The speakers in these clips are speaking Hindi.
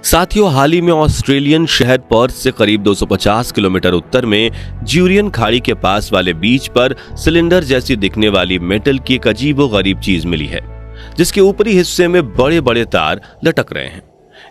साथियों, हाल ही में ऑस्ट्रेलियन शहर पर्थ से करीब 250 किलोमीटर उत्तर में ज्यूरियन खाड़ी के पास वाले बीच पर सिलेंडर जैसी दिखने वाली मेटल की एक अजीबोगरीब चीज मिली है, जिसके ऊपरी हिस्से में बड़े बड़े तार लटक रहे हैं।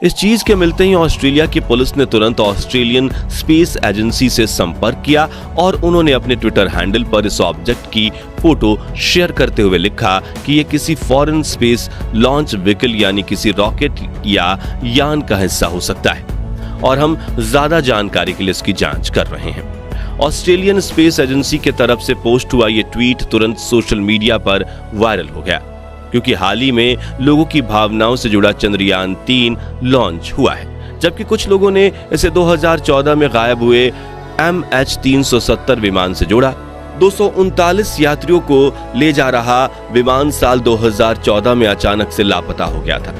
इस चीज के मिलते ही ऑस्ट्रेलिया की पुलिस ने तुरंत ऑस्ट्रेलियन स्पेस एजेंसी से संपर्क किया और उन्होंने अपने ट्विटर हैंडल पर इस ऑब्जेक्ट की फोटो शेयर करते हुए लिखा कि यह किसी फॉरेन स्पेस लॉन्च व्हीकल यानी किसी रॉकेट या यान का हिस्सा हो सकता है और हम ज्यादा जानकारी के लिए इसकी जांच कर रहे हैं। ऑस्ट्रेलियन स्पेस एजेंसी की तरफ से पोस्ट हुआ यह ट्वीट तुरंत सोशल मीडिया पर वायरल हो गया, क्योंकि हाल ही में लोगों की भावनाओं से जुड़ा चंद्रयान 3 लॉन्च हुआ है, जबकि कुछ लोगों ने इसे 2014 में गायब हुए MH370 विमान से जोड़ा। 239 यात्रियों को ले जा रहा विमान साल 2014 में अचानक से लापता हो गया था।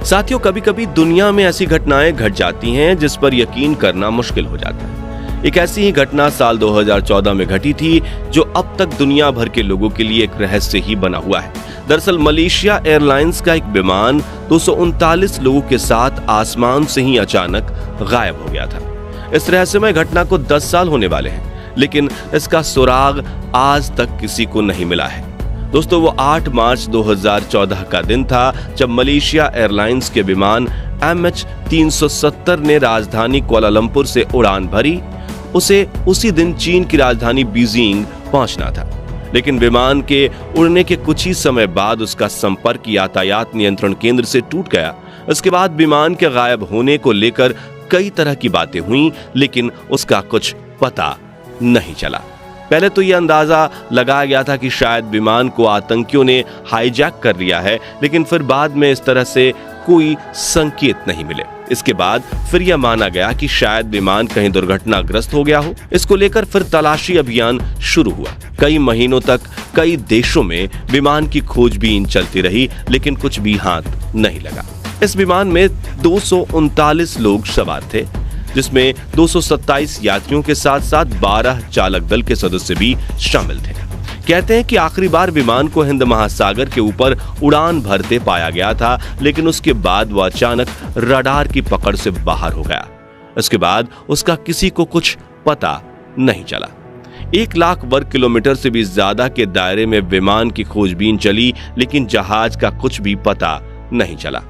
साथियों, कभी कभी दुनिया में ऐसी घटनाएं घट जाती हैं जिस पर यकीन करना मुश्किल हो जाता है। एक ऐसी ही घटना साल 2014 में घटी थी, जो अब तक दुनिया भर के लोगों के लिए एक रहस्य ही बना हुआ है। दरअसल मलेशिया एयरलाइंस का एक विमान 239 लोगों के साथ आसमान से ही अचानक गायब हो गया था। इस रहस्यमय घटना को 10 साल होने वाले हैं, लेकिन इसका सुराग आज तक किसी को नहीं मिला है। दोस्तों, वो 8 मार्च 2014 का दिन था जब मलेशिया एयरलाइंस के विमान MH370 ने राजधानी कुआलालंपुर से उड़ान भरी। उसे उसी दिन चीन की राजधानी बीजिंग पहुंचना था, लेकिन विमान के उड़ने के कुछ ही समय बाद उसका संपर्क यातायात नियंत्रण केंद्र से टूट गया। इसके बाद विमान के गायब होने को लेकर कई तरह की बातें हुई, लेकिन उसका कुछ पता नहीं चला। पहले तो यह अंदाजा लगाया गया था कि शायद विमान को आतंकियों ने हाईजैक कर लिया है, लेकिन फिर बाद में इस तरह से कोई संकेत नहीं मिले। इसके बाद फिर यह माना गया कि शायद विमान कहीं दुर्घटनाग्रस्त हो गया हो। इसको लेकर फिर तलाशी अभियान शुरू हुआ। कई महीनों तक कई देशों में विमान की खोजबीन चलती रही, लेकिन कुछ भी हाथ नहीं लगा। इस विमान में 239 लोग सवार थे, जिसमें 227 यात्रियों के साथ साथ 12 चालक दल के सदस्य भी शामिल थे। कहते हैं कि आखिरी बार विमान को हिंद महासागर के ऊपर उड़ान भरते पाया गया था, लेकिन उसके बाद वह अचानक रडार की पकड़ से बाहर हो गया। इसके बाद उसका किसी को कुछ पता नहीं चला। 1 लाख वर्ग किलोमीटर से भी ज्यादा के दायरे में विमान की खोजबीन चली, लेकिन जहाज का कुछ भी पता नहीं चला।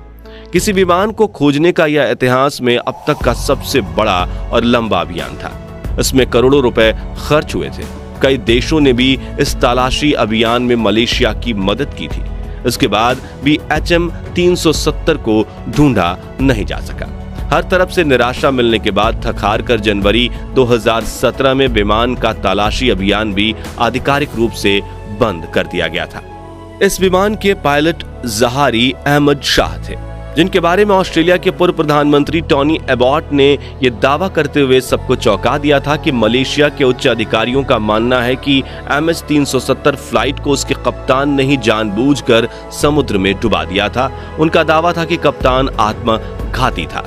किसी विमान को खोजने का यह इतिहास में अब तक का सबसे बड़ा और लंबा अभियान था। इसमें करोड़ों रुपए खर्च हुए थे। कई देशों ने भी इस तलाशी अभियान में मलेशिया की मदद की थी। इसके बाद भी HM370 को ढूंढा नहीं जा सका। हर तरफ से निराशा मिलने के बाद थक हार कर जनवरी 2017 में विमान का तलाशी अभियान भी आधिकारिक रूप से बंद कर दिया गया था। इस विमान के पायलट जहारी अहमद शाह थे, जिनके बारे में ऑस्ट्रेलिया के पूर्व प्रधानमंत्री टोनी एबॉट ने यह दावा करते हुए सबको चौंका दिया था कि मलेशिया के उच्च अधिकारियों का मानना है कि MH370 फ्लाइट को उसके कप्तान ने ही जानबूझकर समुद्र में डुबा दिया था। उनका दावा था कि कप्तान आत्मघाती था,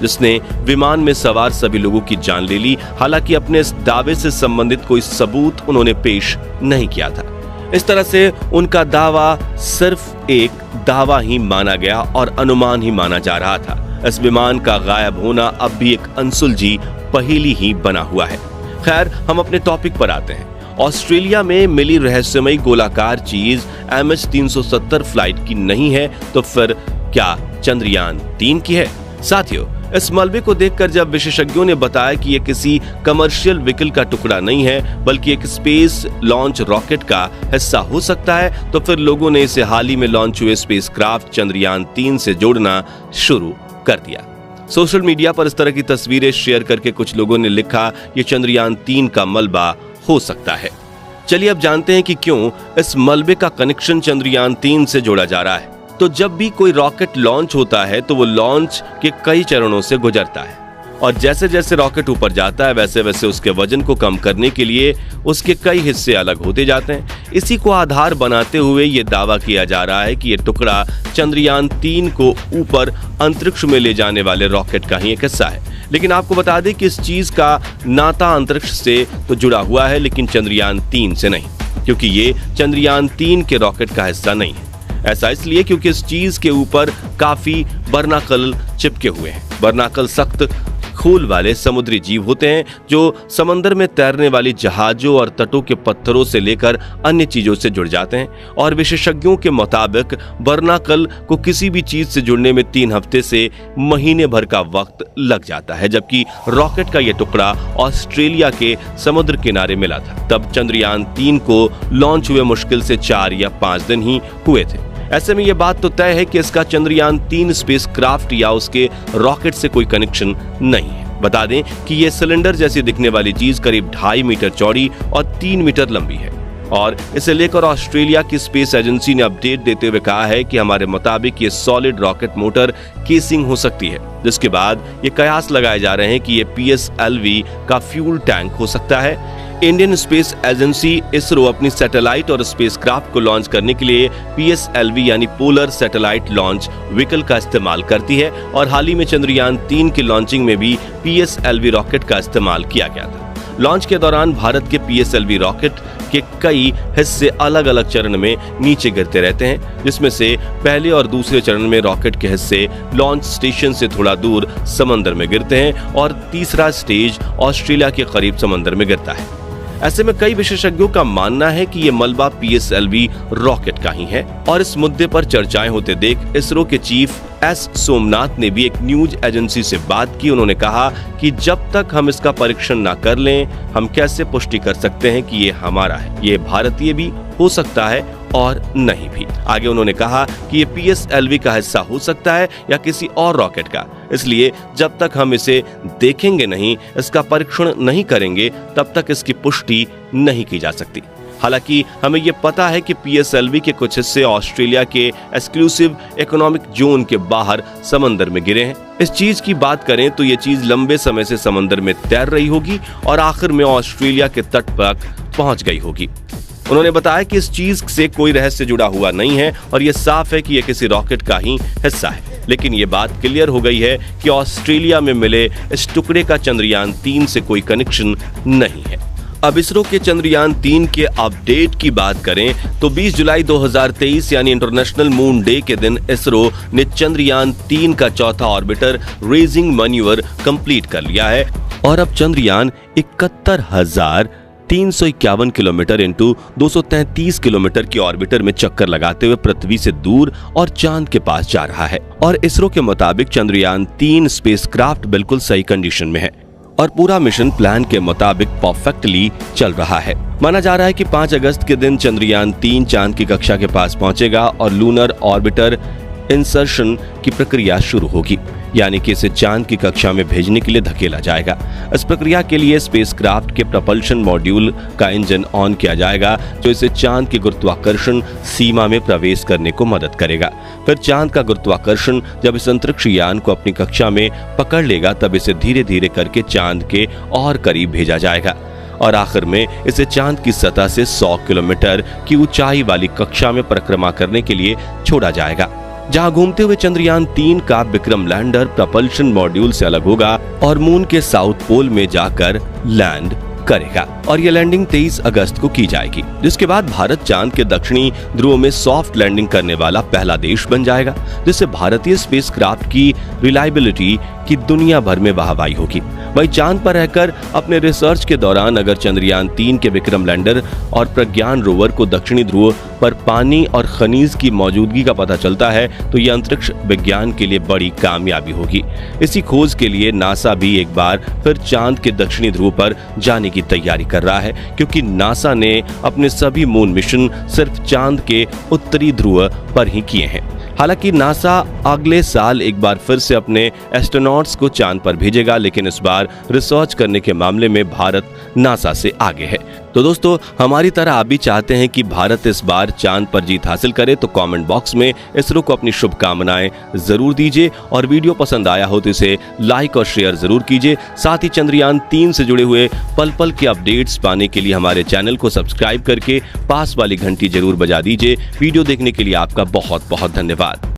जिसने विमान में सवार सभी लोगों की जान ले ली। हालांकि अपने इस दावे से संबंधित कोई सबूत उन्होंने पेश नहीं किया था। इस तरह से उनका दावा सिर्फ एक दावा ही माना गया और अनुमान ही माना जा रहा था। इस विमान का गायब होना अब भी एक अनसुलझी पहेली ही बना हुआ है। खैर, हम अपने टॉपिक पर आते हैं। ऑस्ट्रेलिया में मिली रहस्यमयी गोलाकार चीज MH370 फ्लाइट की नहीं है, तो फिर क्या चंद्रयान 3 की है? साथियों, इस मलबे को देखकर जब विशेषज्ञों ने बताया कि यह किसी कमर्शियल व्हीकल का टुकड़ा नहीं है, बल्कि एक स्पेस लॉन्च रॉकेट का हिस्सा हो सकता है, तो फिर लोगों ने इसे हाल ही में लॉन्च हुए स्पेसक्राफ्ट चंद्रयान 3 से जोड़ना शुरू कर दिया। सोशल मीडिया पर इस तरह की तस्वीरें शेयर करके कुछ लोगों ने लिखा, ये चंद्रयान 3 का मलबा हो सकता है। चलिए अब जानते हैं कि क्यों इस मलबे का कनेक्शन चंद्रयान 3 से जोड़ा जा रहा है। तो जब भी कोई रॉकेट लॉन्च होता है तो वो लॉन्च के कई चरणों से गुजरता है, और जैसे जैसे रॉकेट ऊपर जाता है वैसे वैसे उसके वजन को कम करने के लिए उसके कई हिस्से अलग होते जाते हैं। इसी को आधार बनाते हुए ये दावा किया जा रहा है कि ये टुकड़ा चंद्रयान 3 को ऊपर अंतरिक्ष में ले जाने वाले रॉकेट का ही एक हिस्सा है। लेकिन आपको बता दें कि इस चीज का नाता अंतरिक्ष से तो जुड़ा हुआ है, लेकिन चंद्रयान 3 से नहीं, क्योंकि ये चंद्रयान 3 के रॉकेट का हिस्सा नहीं है। ऐसा इसलिए क्योंकि इस चीज के ऊपर काफी बर्नाकल चिपके हुए हैं। बर्नाकल सख्त खोल वाले समुद्री जीव होते हैं जो समंदर में तैरने वाली जहाजों और तटों के पत्थरों से लेकर अन्य चीजों से जुड़ जाते हैं। और विशेषज्ञों के मुताबिक बर्नाकल को किसी भी चीज से जुड़ने में 3 हफ्ते से महीने भर का वक्त लग जाता है, जबकि रॉकेट का यह टुकड़ा ऑस्ट्रेलिया के समुद्र किनारे मिला था। तब चंद्रयान 3 को लॉन्च हुए मुश्किल से 4 या 5 दिन ही हुए थे। ऐसे में यह बात तो तय है कि इसका चंद्रयान 3 स्पेसक्राफ्ट या उसके रॉकेट से कोई कनेक्शन नहीं है। बता दें कि यह सिलेंडर जैसी दिखने वाली चीज करीब 2.5 मीटर चौड़ी और 3 मीटर लंबी है। और इसे लेकर ऑस्ट्रेलिया की स्पेस एजेंसी ने अपडेट देते हुए कहा है कि हमारे मुताबिक ये सॉलिड रॉकेट मोटर केसिंग हो सकती है, जिसके बाद ये कयास लगाए जा रहे हैं कि ये PSLV का फ्यूल टैंक हो सकता है। इंडियन स्पेस एजेंसी इसरो अपनी सैटेलाइट और स्पेसक्राफ्ट को लॉन्च करने के लिए PSLV यानी पोलर सैटेलाइट लॉन्च व्हीकल का इस्तेमाल करती है और हाल ही में चंद्रयान 3 की लॉन्चिंग में भी PSLV रॉकेट का इस्तेमाल किया गया था। लॉन्च के दौरान भारत के PSLV रॉकेट के कई हिस्से अलग अलग चरण में नीचे गिरते रहते हैं, जिसमें से पहले और दूसरे चरण में रॉकेट के हिस्से लॉन्च स्टेशन से थोड़ा दूर समंदर में गिरते हैं और तीसरा स्टेज ऑस्ट्रेलिया के करीब समंदर में गिरता है। ऐसे में कई विशेषज्ञों का मानना है कि ये मलबा PSLV रॉकेट का ही है। और इस मुद्दे पर चर्चाएं होते देख इसरो के चीफ S सोमनाथ ने भी एक न्यूज एजेंसी से बात की। उन्होंने कहा कि जब तक हम इसका परीक्षण ना कर लें, हम कैसे पुष्टि कर सकते हैं कि ये हमारा है। ये भारतीय भी हो सकता है और नहीं भी। आगे उन्होंने कहा कि ये PSLV का हिस्सा हो सकता है या किसी और रॉकेट का, इसलिए जब तक हम इसे देखेंगे नहीं, इसका परीक्षण नहीं करेंगे, तब तक इसकी पुष्टि नहीं की जा सकती। हालांकि हमें ये पता है कि PSLV के कुछ हिस्से ऑस्ट्रेलिया के एक्सक्लूसिव इकोनॉमिक जोन के बाहर समंदर में गिरे हैं। इस चीज की बात करें तो ये चीज लंबे समय से समंदर में तैर रही होगी और आखिर में ऑस्ट्रेलिया के तट तक पहुंच गई होगी। उन्होंने बताया कि इस चीज से कोई रहस्य जुड़ा हुआ नहीं है और ये साफ है कि यह किसी रॉकेट का ही हिस्सा है। लेकिन ये बात क्लियर हो गई है कि ऑस्ट्रेलिया में मिले इस टुकड़े का चंद्रयान 3 से कोई कनेक्शन नहीं है। अब इसरो के चंद्रयान 3 के अपडेट की बात करें तो 20 जुलाई 2023 यानी इंटरनेशनल मून डे के दिन इसरो ने चंद्रयान 3 का चौथा ऑर्बिटर रेजिंग मैन्यूवर कंप्लीट कर लिया है और अब चंद्रयान 71,351 किलोमीटर इंटू 233 किलोमीटर की ऑर्बिटर में चक्कर लगाते हुए पृथ्वी से दूर और चांद के पास जा रहा है। और इसरो के मुताबिक चंद्रयान 3 स्पेसक्राफ्ट बिल्कुल सही कंडीशन में है और पूरा मिशन प्लान के मुताबिक परफेक्टली चल रहा है। माना जा रहा है कि 5 अगस्त के दिन चंद्रयान 3 चांद की कक्षा के पास पहुंचेगा और लूनर ऑर्बिटर इंसर्शन की प्रक्रिया शुरू होगी, यानी कि इसे चांद की कक्षा में भेजने के लिए धकेला जाएगा। इस प्रक्रिया के लिए स्पेसक्राफ्ट के प्रपल्शन मॉड्यूल का इंजन ऑन किया जाएगा, जो इसे चांद की गुरुत्वाकर्षण सीमा में प्रवेश करने को मदद करेगा। फिर चांद का गुरुत्वाकर्षण जब इस अंतरिक्ष यान को अपनी कक्षा में पकड़ लेगा, तब इसे धीरे धीरे करके चांद के और करीब भेजा जाएगा और आखिर में इसे चांद की सतह से 100 किलोमीटर की ऊंचाई वाली कक्षा में परिक्रमा करने के लिए छोड़ा जाएगा, जहां घूमते हुए चंद्रयान 3 का विक्रम लैंडर प्रपल्शन मॉड्यूल से अलग होगा और मून के साउथ पोल में जाकर लैंड करेगा और यह लैंडिंग 23 अगस्त को की जाएगी, जिसके बाद भारत चांद के दक्षिणी ध्रुव में सॉफ्ट लैंडिंग करने वाला पहला देश बन जाएगा, जिससे भारतीय स्पेसक्राफ्ट की रिलायबिलिटी की दुनिया भर में वाहवाही होगी। वहीं चांद पर रहकर अपने रिसर्च के दौरान अगर चंद्रयान 3 के विक्रम लैंडर और प्रज्ञान रोवर को दक्षिणी ध्रुव पर पानी और खनिज की मौजूदगी का पता चलता है तो यह अंतरिक्ष विज्ञान के लिए बड़ी कामयाबी होगी। इसी खोज के लिए नासा भी एक बार फिर चांद के दक्षिणी ध्रुव पर जाने की तैयारी कर रहा है, क्योंकि नासा ने अपने सभी मून मिशन सिर्फ चांद के उत्तरी ध्रुव पर ही किए हैं। हालांकि नासा अगले साल एक बार फिर से अपने एस्ट्रोनॉट्स को चांद पर भेजेगा, लेकिन इस बार रिसर्च करने के मामले में भारत नासा से आगे है। तो दोस्तों, हमारी तरह आप भी चाहते हैं कि भारत इस बार चांद पर जीत हासिल करे, तो कमेंट बॉक्स में इसरो को अपनी शुभकामनाएं जरूर दीजिए और वीडियो पसंद आया हो तो इसे लाइक और शेयर जरूर कीजिए। साथ ही चंद्रयान 3 से जुड़े हुए पल पल के अपडेट्स पाने के लिए हमारे चैनल को सब्सक्राइब करके पास वाली घंटी जरूर बजा दीजिए। वीडियो देखने के लिए आपका बहुत बहुत धन्यवाद।